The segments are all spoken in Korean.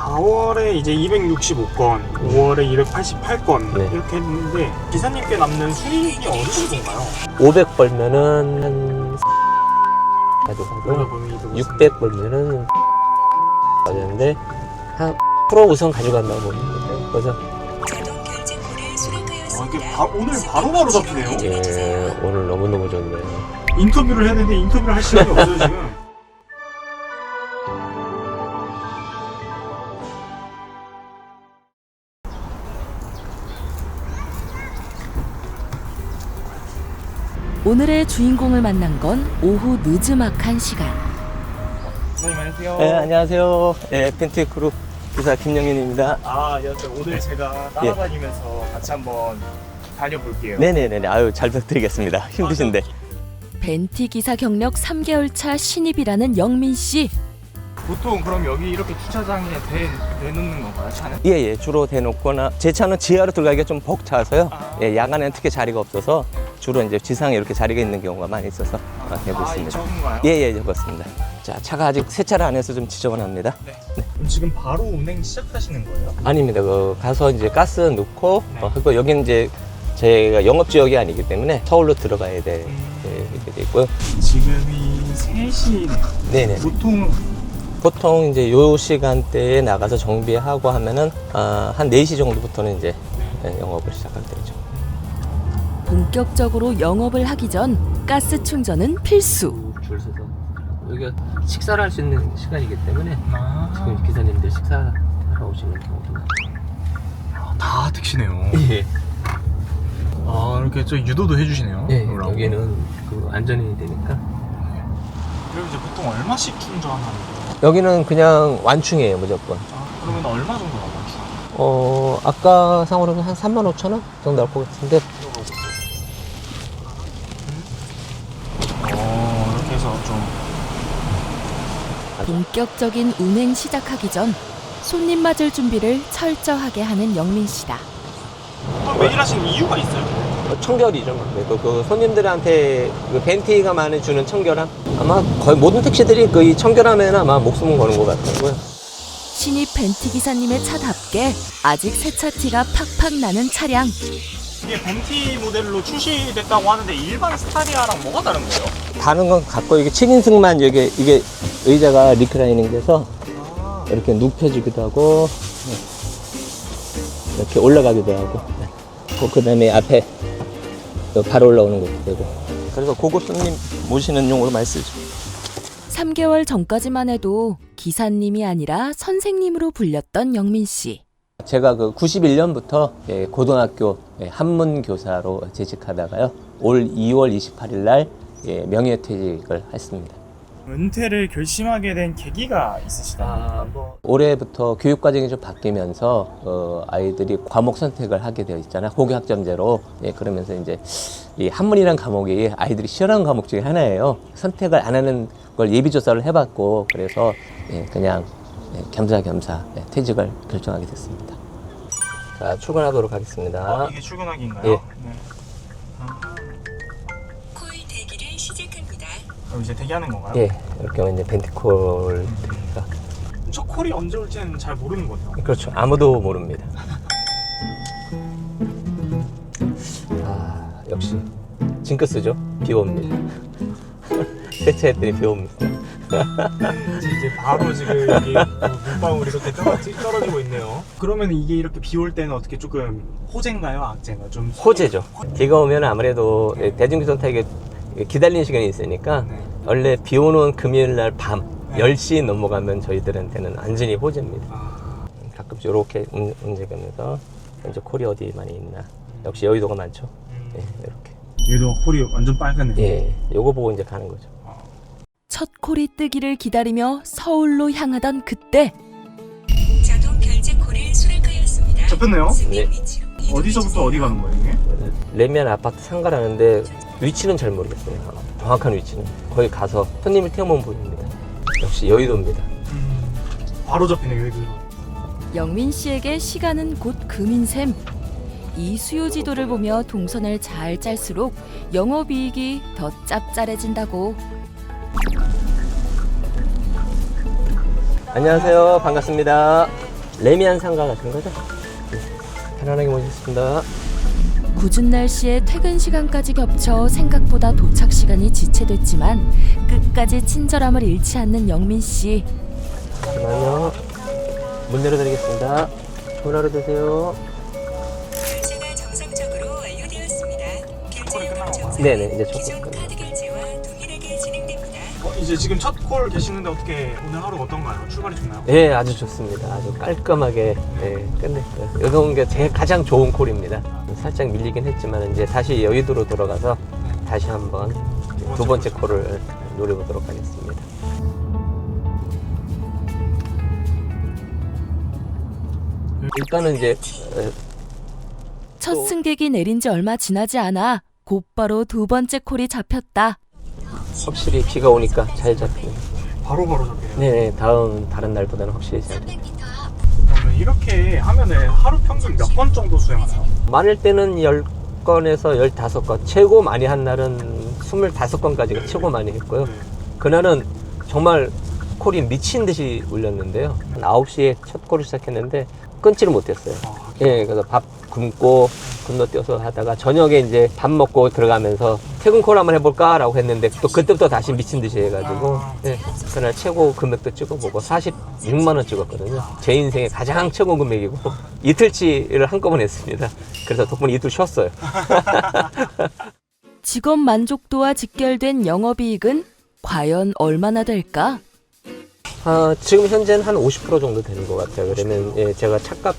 4월에 이제 265건, 5월에 288건 네. 이렇게 했는데 기사님께 남는 수익이 어느 정도인가요? 500 벌면은 한 가져가고 600 벌면은 가져가는데 한 프로 우선 가져간다고 보면 돼요. 그래서 이게 오늘 바로바로 잡히네요. 예, 오늘 너무너무 좋네요. 인터뷰를 해야 되는데 인터뷰를 할 시간이 없어요 지금. 오늘의 주인공을 만난 건 오후 느즈막한 시간. 선생님 안녕하세요. 네, 안녕하세요. 네, 펜트크루 기사 김영윤입니다. 안녕하세요. 오늘 제가 따라다니면서 같이 한번 달려볼게요. 네네네. 아유, 잘 부탁드리겠습니다. 힘드신데. 벤티 기사 경력 3개월 차 신입이라는 영민 씨. 보통 그럼 여기 이렇게 주차장에 대놓는 건가요, 차는? 예, 예. 주로 대놓거나 제 차는 지하로 들어가기가 좀 벅차서요. 예, 야간에는 특히 자리가 없어서 주로 이제 지상에 이렇게 자리가 있는 경우가 많이 있어서 되고 있습니다. 저건가요? 예, 예, 그렇습니다. 자, 차가 아직 세차를 안 해서 좀 지저분합니다. 네. 그럼 지금 바로 운행 시작하시는 거예요? 아닙니다. 가서 이제 가스 넣고 네. 그리고 여기는 이제 제가 영업 지역이 아니기 때문에 서울로 들어가야 돼 이렇게 돼 있고요. 지금이 3시네요. 네네. 보통 이제 요 시간대에 나가서 정비하고 하면은 한 4시 정도부터는 이제 영업을 시작할 때죠. 본격적으로 영업을 하기 전 가스 충전은 필수. 줄 서서 여기가 식사를 할 수 있는 시간이기 때문에 지금 기사님들 식사하러 오시는 경우도 다 택시네요. 예. 이렇게 저 유도도 해주시네요. 예, 그러라고. 여기는 그 안전이 되니까. 그럼 이제 보통 얼마씩 충전하는 거예요? 여기는 그냥 완충이에요, 무조건. 그러면 얼마 정도 나가죠? 아까 상으로는 한 35,000원 정도 나올 것 같은데. 이렇게 해서 좀 본격적인 운행 시작하기 전 손님 맞을 준비를 철저하게 하는 영민 씨다. 매일 하시는 이유가 있어요? 청결이죠. 그 손님들한테 그 벤티가 많이 주는 청결함. 아마 거의 모든 택시들이 그 이 청결함에는 아마 목숨을 거는 것 같고요. 신입 벤티 기사님의 차답게 아직 새차 티가 팍팍 나는 차량. 이게 벤티 모델로 출시됐다고 하는데 일반 스타리아랑 뭐가 다른 거예요? 다른 건 같고 이게 7인승만 이게 의자가 리클라이닝 돼서 이렇게 눕혀지기도 하고 이렇게 올라가기도 하고 그 다음에 앞에 바로 올라오는 것도 되고 그래서 고급 손님 모시는 용으로 많이 쓰죠. 3개월 전까지만 해도 기사님이 아니라 선생님으로 불렸던 영민 씨. 제가 그 91년부터 고등학교 한문교사로 재직하다가요. 올 2월 28일 날 명예퇴직을 했습니다. 은퇴를 결심하게 된 계기가 있으시다. 올해부터 교육과정이 좀 바뀌면서 아이들이 과목 선택을 하게 되어 있잖아요. 고교학점제로. 그러면서 이제 이 한문이라는 과목이 아이들이 싫어하는 과목 중에 하나예요. 선택을 안 하는 걸 예비조사를 해봤고 그래서 그냥 겸사겸사 퇴직을 결정하게 됐습니다. 자, 출근하도록 하겠습니다. 이게 출근하기인가요? 예. 네. 콜 대기를 시작합니다. 그럼 이제 대기하는 건가요? 예, 이렇게 이제 벤티콜 대기가. 저 콜이 언제 올지는 잘 모르는 거죠? 그렇죠. 아무도 모릅니다. 역시 징크스죠. 비 옵니다. 세차했더니 비 옵니다. 이제 바로 지금 여기 물방울이 이렇게 떨어지고 있네요. 그러면 이게 이렇게 비 올 때는 어떻게 조금 호재인가요? 악재인가요? 좀 호재죠. 비가 오면 아무래도 대중교통 타기 기다리는 시간이 있으니까 네. 원래 비 오는 금요일 날 밤 10시 넘어가면 저희들한테는 완전히 호재입니다. 가끔씩 이렇게 움직이면서 이제 콜이 어디 많이 있나. 역시 여의도가 많죠. 이렇게. 얘도 콜이 완전 빨갛네요. 예, 요거 보고 이제 가는 거죠. 첫 콜이 뜨기를 기다리며 서울로 향하던 그때 자동 결제 콜을 수락하였습니다. 잡혔네요? 네. 어디서부터 어디 가는 거예요 이게? 레미안 아파트 상가라는데 위치는 잘 모르겠어요. 정확한 위치는. 거기 가서 손님을 태우면 보입니다. 역시 여의도입니다. 바로 잡히네요 여기. 영민 씨에게 시간은 곧 금인셈. 이 수요 지도를 보며 동선을 잘 짤수록 영업이익이 더 짭짤해진다고. 안녕하세요. 반갑습니다. 레미안 상가 같은 거죠. 네, 편안하게 모시겠습니다. 굿은 날씨에 퇴근 시간까지 겹쳐 생각보다 도착 시간이 지체됐지만 끝까지 친절함을 잃지 않는 영민 씨. 잠깐만요. 문 열어드리겠습니다. 좋은 하루 되세요. 결제가 정상적으로 완료되었습니다. 결제 요금 정상. 네네, 이제 기존 조금 카드 결제와 동일하게 진행됩니다. 이제 지금 첫 콜 계시는데 어떻게 오늘 하루 어떤가요? 출발이 좋나요? 예, 아주 좋습니다. 아주 깔끔하게 끝냈어요. 이런 게 제 가장 좋은 콜입니다. 살짝 밀리긴 했지만 이제 다시 여의도로 돌아가서 다시 한번 두 번째 콜을 노려보도록 하겠습니다. 일단은 이제 첫 승객이 내린 지 얼마 지나지 않아 곧바로 두 번째 콜이 잡혔다. 확실히 비가 오니까 잘 잡히네요. 바로바로 잡히네요. 네, 다른 날보다는 확실히 잘 잡혀요. 그러면 이렇게 하면은 하루 평균 몇 번 정도 수행하나요? 많을 때는 10건에서 15건, 최고 많이 한 날은 25건까지가 최고 많이 했고요. 네. 그날은 정말 콜이 미친 듯이 울렸는데요. 한 9시에 첫 콜을 시작했는데 끊지를 못했어요. 예, 그래서 밥 굶고 건너뛰어서 하다가 저녁에 이제 밥 먹고 들어가면서 퇴근 콜 한번 해볼까? 라고 했는데 또 그때부터 다시 미친 듯이 해가지고 예, 그날 최고 금액도 찍어보고 46만원 찍었거든요. 제 인생의 가장 최고 금액이고 이틀치를 한꺼번에 했습니다. 그래서 덕분에 이틀 쉬었어요. 직업 만족도와 직결된 영업이익은 과연 얼마나 될까? 지금 현재는 한 50% 정도 되는 것 같아요. 그러면 예, 제가 차값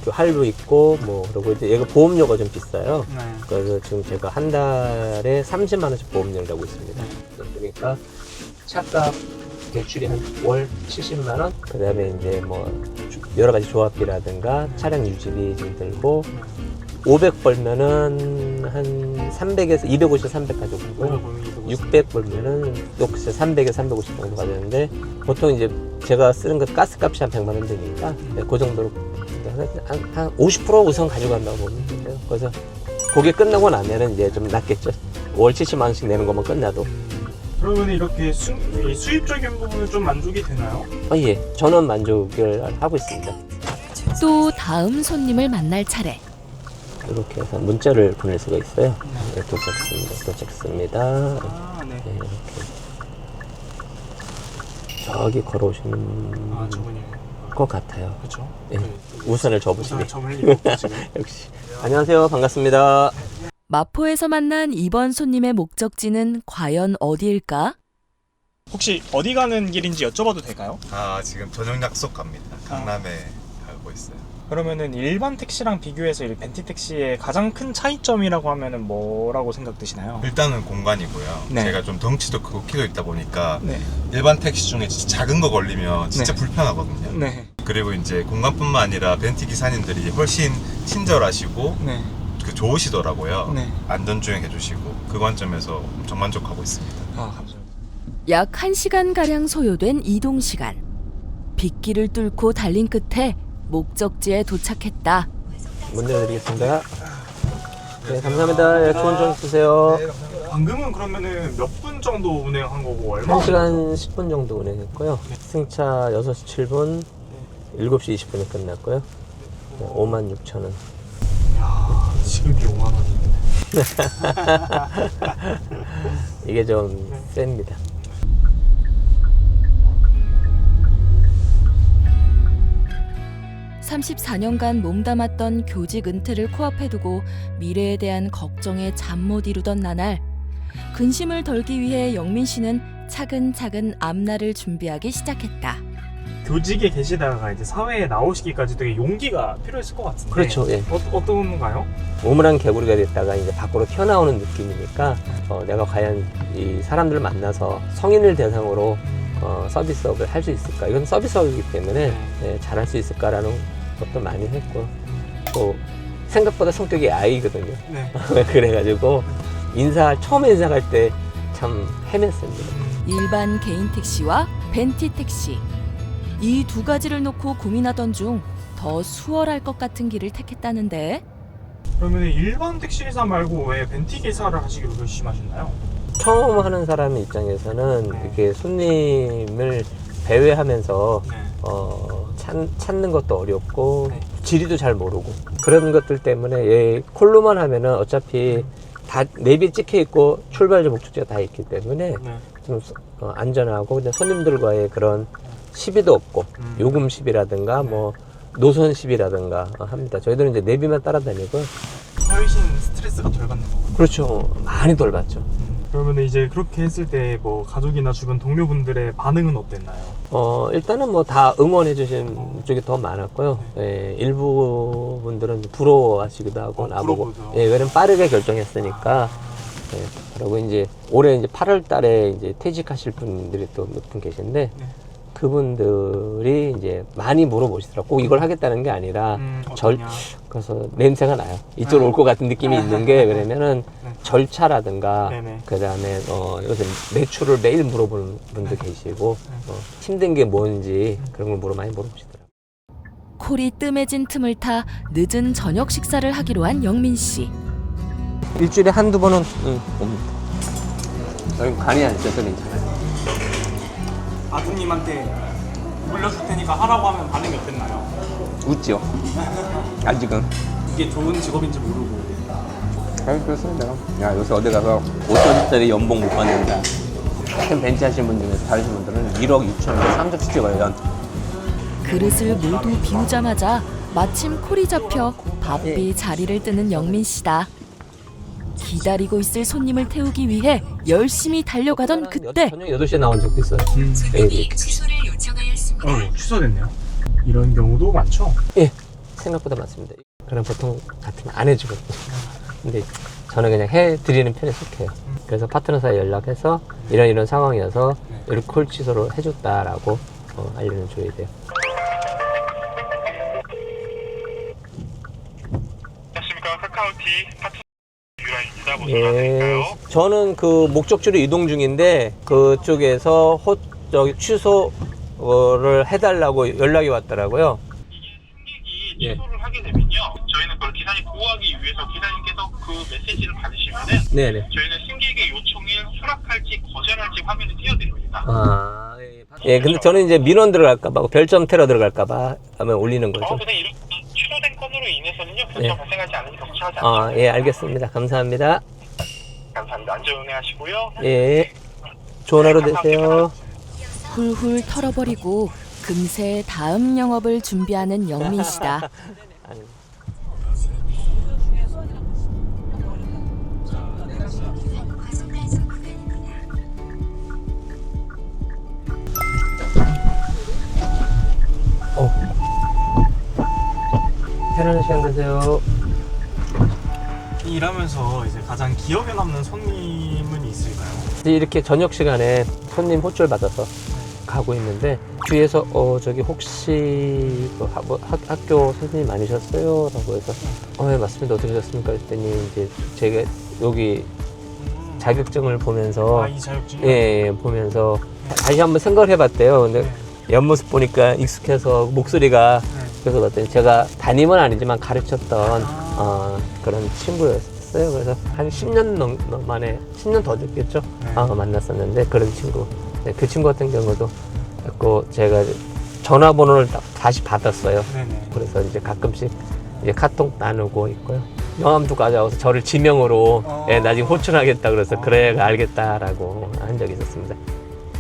할부 있고 뭐 그리고 이제 얘가 보험료가 좀 비싸요. 네. 그래서 지금 제가 한 달에 30만 원씩 보험료를 내고 있습니다. 그러니까 차값 대출이 한 월 70만 원. 그다음에 이제 뭐 여러 가지 조합비라든가 차량 유지비 좀 들고 500 벌면은 한 300에서 250, 300 가지고 있고요. 600 벌면은 역시 300에서 350 정도 가되는데 보통 이제 제가 쓰는 것 가스값이 한 100만 원 되니까 네, 그 정도로 한 50% 우선 가져간다고 보면 돼요. 그래서 그게 끝나고 나면은 이제 좀 낫겠죠. 월 70만 원씩 내는 것만 끝나도. 그러면 이렇게 이 수입적인 부분은 좀 만족이 되나요? 예, 저는 만족을 하고 있습니다. 또 다음 손님을 만날 차례. 이렇게 해서 문자를 보낼 수가 있어요. 네, 도착했습니다. 네. 네, 이렇게 저기 걸어오시는 저분이요. 것 같아요. 그렇죠. 예, 우산을 접으시네. 점을 입고 지금. 역시. 안녕하세요. 반갑습니다. 마포에서 만난 이번 손님의 목적지는 과연 어디일까? 혹시 어디 가는 길인지 여쭤봐도 될까요? 지금 저녁 약속 갑니다. 강남에 가고 있어요. 그러면은 일반 택시랑 비교해서 이 벤티 택시의 가장 큰 차이점이라고 하면은 뭐라고 생각드시나요? 일단은 공간이고요. 네. 제가 좀 덩치도 크고 키도 있다 보니까 네. 일반 택시 중에 진짜 작은 거 걸리면 진짜 네. 불편하거든요. 네. 그리고 이제 공간뿐만 아니라 벤티 기사님들이 훨씬 친절하시고 네. 좋으시더라고요. 네. 안전주행 해주시고 그 관점에서 엄청 만족하고 있습니다. 감사합니다. 약 1시간가량 소요된 이동 시간. 빗길을 뚫고 달린 끝에 목적지에 도착했다. 문 열어드리겠습니다. 네, 감사합니다. 예, 좋은 저녁 드세요. 방금은 그러면은 몇 분 정도 운행한 거고 얼마? 1시간 10분 정도 운행했고요. 승차 6시 7분, 7시 20분에 끝났고요. 네, 56,000원. 야, 지금이 5만 원인데. 이게 좀 셉니다. (34년간) 몸담았던 교직 은퇴를 코앞에 두고 미래에 대한 걱정에 잠 못 이루던 나날, 근심을 덜기 위해 영민 씨는 차근차근 앞날을 준비하기 시작했다. 교직에 계시다가 이제 사회에 나오시기까지 되게 용기가 필요했을 것 같은데. 그렇죠. 예. 어떤가요? 우물안 개구리가 됐다가 이제 밖으로 튀어나오는 느낌이니까 내가 과연 이 사람들을 만나서 성인을 대상으로 서비스업을 할 수 있을까? 이건 서비스업이기 때문에 잘할 수 있을까라는 것도 많이 했고, 또 생각보다 성격이 아이거든요. 네. 그래가지고 처음에 인사할 때 참 헤맸습니다. 일반 개인 택시와 벤티 택시, 이 두 가지를 놓고 고민하던 중 더 수월할 것 같은 길을 택했다는데, 그러면 일반 택시기사 말고 왜 벤티 기사를 하시기로 결심하셨나요? 처음 하는 사람 입장에서는 이렇게 손님을 배회하면서 네. 찾는 것도 어렵고 네. 지리도 잘 모르고 그런 것들 때문에 얘 콜로만 하면은 어차피 다 내비 찍혀 있고 출발지 목적지가 다 있기 때문에 네. 좀 안전하고 그냥 손님들과의 그런 시비도 없고 요금 시비라든가 뭐 노선 시비라든가 합니다. 저희들은 이제 내비만 따라다니고. 훨씬 스트레스가 덜 받는 거군요. 그렇죠. 많이 덜 받죠. 그러면 이제 그렇게 했을 때 뭐 가족이나 주변 동료분들의 반응은 어땠나요? 일단은 뭐 다 응원해 주신 쪽이 더 많았고요. 예, 일부 분들은 부러워하시기도 하고 나보고. 부러워죠. 예, 왜냐면 빠르게 결정했으니까. 예, 그리고 이제 올해 이제 8월 달에 이제 퇴직하실 분들이 또 몇 분 계신데 네. 그분들이 이제 많이 물어보시더라고. 꼭 이걸 하겠다는 게 아니라 어떠냐? 그래서 냄새가 나요. 이쪽으로 올 것 같은 느낌이 있는 게 왜냐면은 네. 절차라든가 네네. 그다음에 요새 매출을 매일 물어보는 분도 계시고 힘든 게 뭔지 그런 걸 많이 물어보시더라고요. 콜이 뜸해진 틈을 타 늦은 저녁 식사를 하기로 한 영민 씨. 일주일에 한두 번은 옵니다. 여기 간이 안 써서 괜찮아요. 아드님한테 물려줄 테니까 하라고 하면 반응이 어땠나요? 웃죠. 아직은. 이게 좋은 직업인지 모르고. 그렇습니다. 야, 요새 어디 가서 5천짜리 연봉 못 받는다. 같은 벤치 하시는 분 중에서 다르신 분들은 1억 6천에서 3천씩 찍어요. 그릇을 모두 비우자마자 마침 콜이 잡혀 바삐 자리를 뜨는 영민 씨다. 기다리고 있을 손님을 태우기 위해 열심히 달려가던 그때 저녁 8시에 나온 적도 있어요. 손님이 취소를 요청하였습니다. 취소됐네요. 이런 경우도 많죠? 예, 생각보다 많습니다. 그럼 보통 같으면 안 해주거든요. 근데 저는 그냥 해드리는 편에 속해요. 그래서 파트너사에 연락해서 이런 상황이어서 이렇게 콜 취소를 해줬다라고 알려줘야 돼요. 안녕하십니까. 카카오티 파트 유라입니다. 무슨 예, 말씀일까요? 저는 그 목적지로 이동 중인데 그쪽에서 취소를 해달라고 연락이 왔더라고요. 승객이 취소를 하게 되면요, 저희는 그걸 기사님 보호하기 위해서 기사님께서 그 메시지를 받으시면은 네네. 저희는 승객의 요청을 수락할지 거절할지 화면을 띄워드립니다. 예, 근데 저는 이제 민원 들어갈까봐, 별점 테러 들어갈까봐 하면 올리는 거죠. 근데 이런 취소된 건으로 인해서는요, 별점 예. 발생하지 않으니 걱정하지 않으세요. 예, 알겠습니다. 감사합니다. 감사합니다. 안전운행하시고요. 예, 좋은 하루 되세요. 훌훌 털어버리고 금세 다음 영업을 준비하는 영민 씨다. 편안한 시간 되세요. 일하면서 이제 가장 기억에 남는 손님은 있을까요? 이렇게 저녁 시간에 손님 호출 받아서 가고 있는데 뒤에서 저기 혹시 그 학교 선생님 아니셨어요? 라고 해서 예, 맞습니다. 어떻게 하셨습니까? 그랬더니 이제 제가 여기 자격증을 보면서 이 자격증? 예, 보면서 다시 한번 생각을 해봤대요. 근데 옆모습 보니까 익숙해서 목소리가 그래서 봤더니 제가 담임은 아니지만 가르쳤던 그런 친구였어요. 그래서 한 10년 만에 10년 더 됐겠죠. 만났었는데 그런 친구. 네, 그 친구 같은 경우도 제가 전화번호를 다시 받았어요. 네네. 그래서 이제 가끔씩 이제 카톡 나누고 있고요. 영암도까지 와서 저를 지명으로 나중에 호출하겠다 그래서 그래 알겠다라고 한 적이 있었습니다.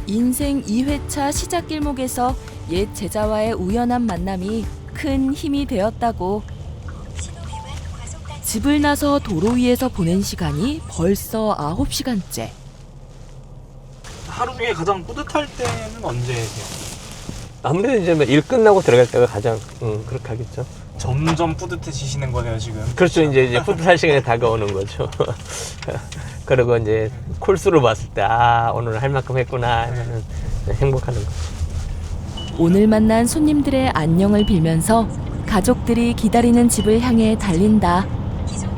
인생 2회차 시작 길목에서 옛 제자와의 우연한 만남이 큰 힘이 되었다고. 집을 나서 도로 위에서 보낸 시간이 벌써 9시간째. 하루 중에 가장 뿌듯할 때는 언제예요? 아무래도 이제 일 끝나고 들어갈 때가 가장 그렇게 하겠죠. 점점 뿌듯해지시는 거네요 지금. 그렇죠. 이제 뿌듯할 시간이 다가오는 거죠. 그리고 이제 콜수를 봤을 때 오늘 할 만큼 했구나 하면은 행복하는 거죠. 오늘 만난 손님들의 안녕을 빌면서 가족들이 기다리는 집을 향해 달린다.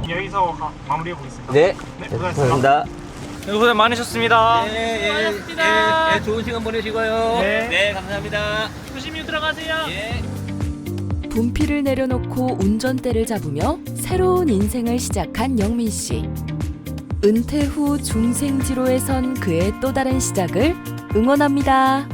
여기서 마무리해 보겠습니다. 네, 고생하셨습니다. 고생 많으셨습니다. 네, 좋은 시간 보내시고요. 네. 감사합니다. 조심히 들어가세요. 분필을 내려놓고 운전대를 잡으며 새로운 인생을 시작한 영민 씨. 은퇴 후 중생지로에 선 그의 또 다른 시작을 응원합니다.